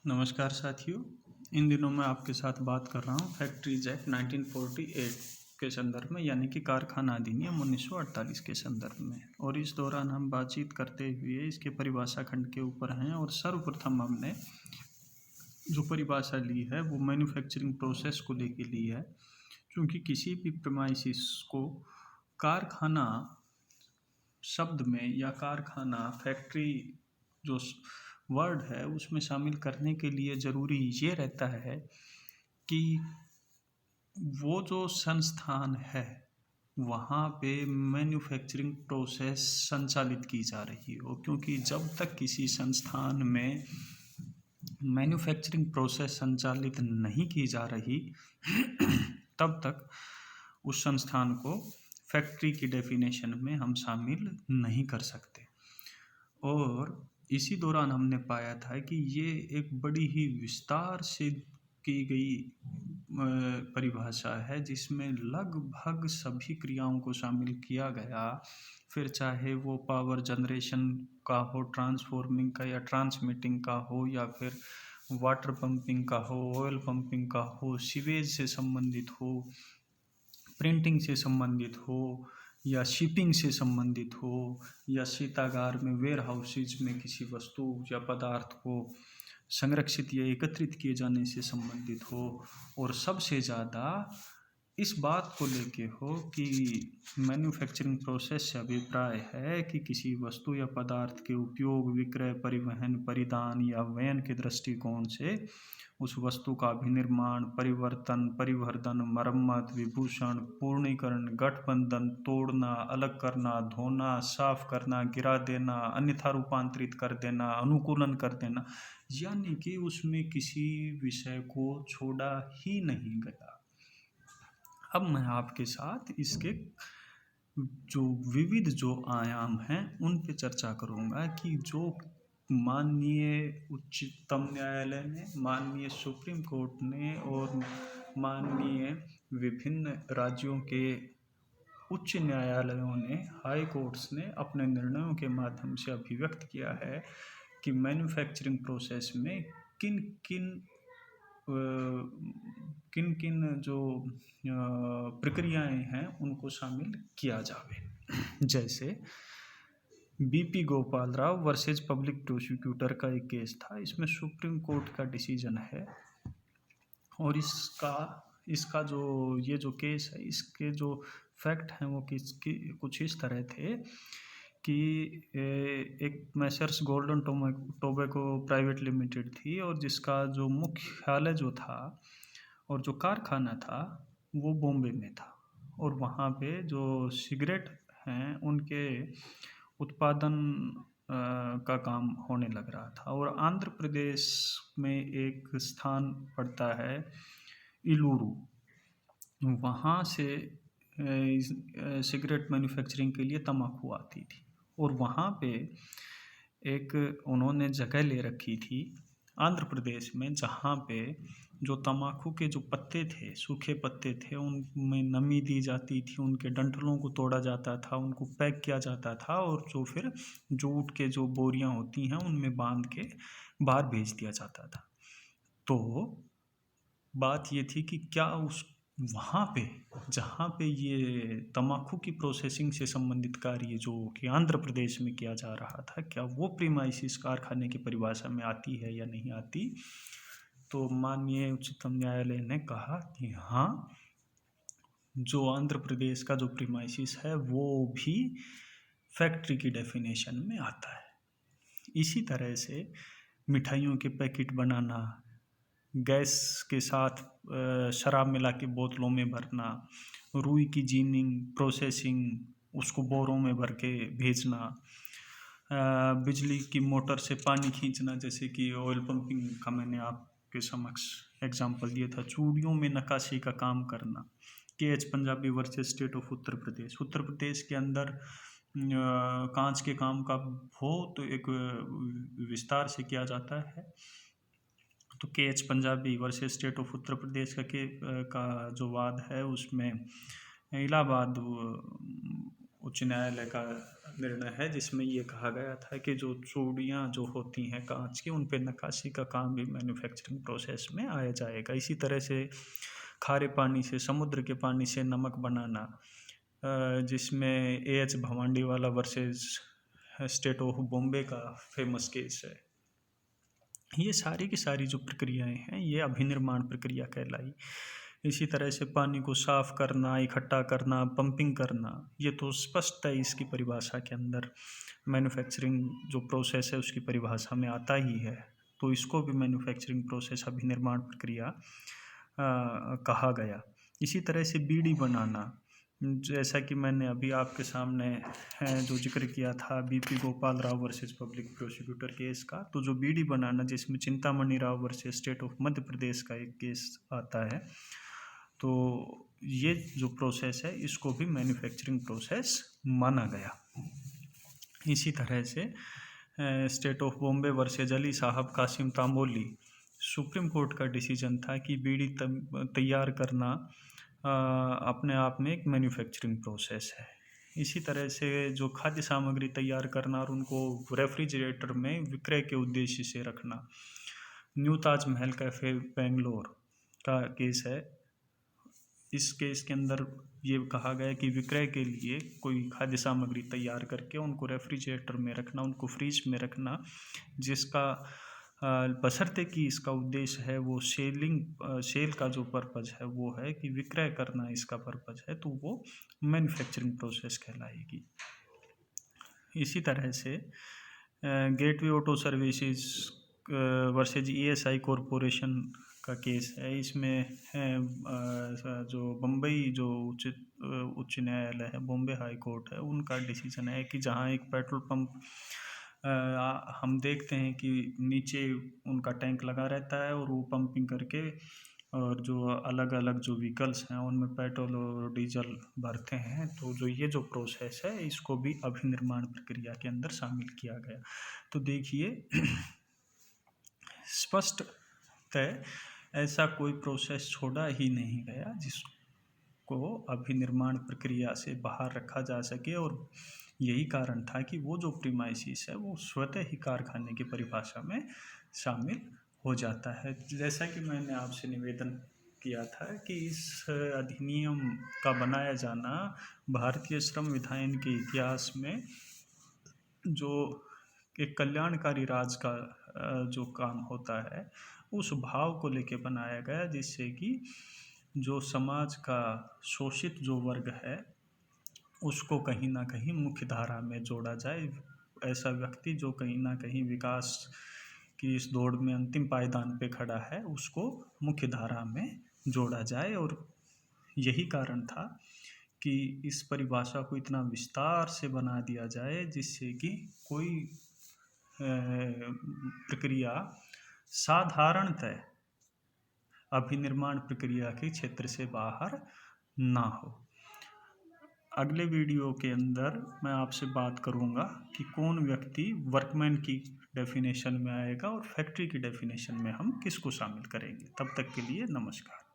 नमस्कार साथियों। इन दिनों मैं आपके साथ बात कर रहा हूँ फैक्ट्रीज एक्ट 1948 के संदर्भ में, यानी कि कारखाना अधिनियम 1948 के संदर्भ में। और इस दौरान हम बातचीत करते हुए इसके परिभाषा खंड के ऊपर हैं। और सर्वप्रथम हमने जो परिभाषा ली है वो मैन्युफैक्चरिंग प्रोसेस को लेके ली है, क्योंकि किसी भी प्रेमाइसिस को कारखाना शब्द में या कारखाना फैक्ट्री जो वर्ड है उसमें शामिल करने के लिए ज़रूरी ये रहता है कि वो जो संस्थान है वहाँ पे मैन्युफैक्चरिंग प्रोसेस संचालित की जा रही हो, क्योंकि जब तक किसी संस्थान में मैन्युफैक्चरिंग प्रोसेस संचालित नहीं की जा रही तब तक उस संस्थान को फैक्ट्री की डेफिनेशन में हम शामिल नहीं कर सकते। और इसी दौरान हमने पाया था कि ये एक बड़ी ही विस्तार से की गई परिभाषा है, जिसमें लगभग सभी क्रियाओं को शामिल किया गया। फिर चाहे वो पावर जनरेशन का हो, ट्रांसफॉर्मिंग का या ट्रांसमिटिंग का हो, या फिर वाटर पंपिंग का हो, ऑयल पंपिंग का हो, सीवेज से संबंधित हो, प्रिंटिंग से संबंधित हो, या शिपिंग से संबंधित हो, या शीतागार में वेयर हाउसेज में किसी वस्तु या पदार्थ को संरक्षित या एकत्रित किए जाने से संबंधित हो। और सबसे ज़्यादा इस बात को लेके हो कि मैन्युफैक्चरिंग प्रोसेस से अभिप्राय है कि किसी वस्तु या पदार्थ के उपयोग, विक्रय, परिवहन, परिधान या वयन के दृष्टिकोण से उस वस्तु का विनिर्माण, परिवर्तन, परिवर्धन, मरम्मत, विभूषण, पूर्णीकरण, गठबंधन, तोड़ना, अलग करना, धोना, साफ करना, गिरा देना, अन्यथा रूपांतरित कर देना, अनुकूलन कर देना, यानी कि उसमें किसी विषय को छोड़ा ही नहीं गया। अब मैं आपके साथ इसके जो विविध जो आयाम हैं उन पे चर्चा करूँगा कि जो माननीय उच्चतम न्यायालय ने, माननीय सुप्रीम कोर्ट ने और माननीय विभिन्न राज्यों के उच्च न्यायालयों ने, हाई कोर्ट्स ने अपने निर्णयों के माध्यम से अभिव्यक्त किया है कि मैन्युफैक्चरिंग प्रोसेस में किन किन जो प्रक्रियाएं हैं उनको शामिल किया जावे। जैसे BP Gopal Rao versus public prosecutor का एक केस था, इसमें सुप्रीम कोर्ट का डिसीजन है। और इसका जो ये जो केस है, इसके जो फैक्ट हैं वो कुछ इस तरह थे कि एक Messrs golden tobacco private limited थी, और जिसका जो मुख्यालय जो था और जो कारखाना था वो बॉम्बे में था। और वहाँ पे जो सिगरेट हैं उनके उत्पादन का काम होने लग रहा था। और आंध्र प्रदेश में एक स्थान पड़ता है इलूरू, वहाँ से सिगरेट मैन्युफैक्चरिंग के लिए तम्बाकू आती थी। और वहाँ पे एक उन्होंने जगह ले रखी थी आंध्र प्रदेश में, जहाँ पे जो तम्बाकू के जो पत्ते थे, सूखे पत्ते थे, उनमें नमी दी जाती थी, उनके डंठलों को तोड़ा जाता था, उनको पैक किया जाता था, और जो फिर जूट के जो बोरियां होती हैं उनमें बांध के बाहर भेज दिया जाता था। तो बात ये थी कि क्या उस वहाँ पे जहाँ पे ये तम्बाकू की प्रोसेसिंग से संबंधित कार्य जो कि आंध्र प्रदेश में किया जा रहा था, क्या वो प्रीमाइसिस कारखाने की परिभाषा में आती है या नहीं आती। तो माननीय उच्चतम न्यायालय ने कहा कि हाँ, जो आंध्र प्रदेश का जो प्रीमाइसिस है वो भी फैक्ट्री की डेफिनेशन में आता है। इसी तरह से मिठाइयों के पैकेट बनाना, गैस के साथ शराब मिला के बोतलों में भरना, रुई की जीनिंग, प्रोसेसिंग, उसको बोरों में भर के भेजना, बिजली की मोटर से पानी खींचना, जैसे कि ऑयल पंपिंग का मैंने आपके समक्ष एग्जांपल दिया था, चूड़ियों में नक्काशी का काम करना। KH Punjabi versus state of Uttar Pradesh, Uttar Pradesh के अंदर कांच के काम का बहुत एक विस्तार से किया जाता है। तो KH Punjabi versus state of Uttar Pradesh का जो वाद है उसमें इलाहाबाद उच्च न्यायालय का निर्णय है जिसमें ये कहा गया था कि जो चूड़ियाँ जो होती हैं कांच की, उन पे नक्काशी का काम भी मैन्युफैक्चरिंग प्रोसेस में आया जाएगा। इसी तरह से खारे पानी से, समुद्र के पानी से नमक बनाना, जिसमें A H Bhavandiwala versus state of Bombay का फेमस केस है। ये सारी की सारी जो प्रक्रियाएं हैं ये अभिनिर्माण प्रक्रिया कहलाई। इसी तरह से पानी को साफ करना, इकट्ठा करना, पंपिंग करना, ये तो स्पष्ट है इसकी परिभाषा के अंदर, मैन्युफैक्चरिंग जो प्रोसेस है उसकी परिभाषा में आता ही है। तो इसको भी मैन्युफैक्चरिंग प्रोसेस, अभिनिर्माण प्रक्रिया कहा गया। इसी तरह से बीड़ी बनाना, जैसा कि मैंने अभी आपके सामने जो जिक्र किया था B P Gopal Rao versus public prosecutor case का, तो जो बीड़ी बनाना जिसमें Chintamani Rao versus state of Madhya Pradesh का एक केस आता है, तो ये जो प्रोसेस है इसको भी मैन्युफैक्चरिंग प्रोसेस माना गया। इसी तरह से state of Bombay versus Ali साहब कासिम तांबोली, सुप्रीम कोर्ट का डिसीजन था कि बीड़ी तैयार करना अपने आप में एक मैन्युफैक्चरिंग प्रोसेस है। इसी तरह से जो खाद्य सामग्री तैयार करना और उनको रेफ्रिजरेटर में विक्रय के उद्देश्य से रखना, न्यू ताज महल कैफ़े बेंगलोर का केस है। इस केस के अंदर ये कहा गया कि विक्रय के लिए कोई खाद्य सामग्री तैयार करके उनको रेफ्रिजरेटर में रखना, उनको फ्रीज में रखना, जिसका बशर्ते कि इसका उद्देश्य है वो सेल का जो पर्पज़ है वो है कि विक्रय करना इसका पर्पज़ है, तो वो मैन्युफैक्चरिंग प्रोसेस कहलाएगी। इसी तरह से gateway auto services versus ESI corporation का केस है। इसमें जो बम्बई जो उच्च न्यायालय है, बॉम्बे हाई कोर्ट है, उनका डिसीजन है कि जहां एक पेट्रोल पंप हम देखते हैं कि नीचे उनका टैंक लगा रहता है और वो पंपिंग करके और जो अलग अलग जो व्हीकल्स हैं उनमें पेट्रोल और डीजल भरते हैं, तो जो ये जो प्रोसेस है इसको भी अभिनिर्माण प्रक्रिया के अंदर शामिल किया गया। तो देखिए स्पष्ट तय ऐसा कोई प्रोसेस छोड़ा ही नहीं गया जिसको अभिनिर्माण प्रक्रिया से बाहर रखा जा सके, और यही कारण था कि वो जो प्रीमाइसिस है वो स्वतः ही कारखाने की परिभाषा में शामिल हो जाता है। जैसा कि मैंने आपसे निवेदन किया था कि इस अधिनियम का बनाया जाना भारतीय श्रम विधान के इतिहास में जो एक कल्याणकारी राज का जो काम होता है उस भाव को लेके बनाया गया, जिससे कि जो समाज का शोषित जो वर्ग है उसको कहीं ना कहीं मुख्य धारा में जोड़ा जाए। ऐसा व्यक्ति जो कहीं ना कहीं विकास की इस दौड़ में अंतिम पायदान पे खड़ा है उसको मुख्य धारा में जोड़ा जाए, और यही कारण था कि इस परिभाषा को इतना विस्तार से बना दिया जाए जिससे कि कोई प्रक्रिया साधारणतः अभिनिर्माण प्रक्रिया के क्षेत्र से बाहर ना हो। अगले वीडियो के अंदर मैं आपसे बात करूंगा कि कौन व्यक्ति वर्कमैन की डेफिनेशन में आएगा और फैक्ट्री की डेफिनेशन में हम किसको शामिल करेंगे। तब तक के लिए नमस्कार।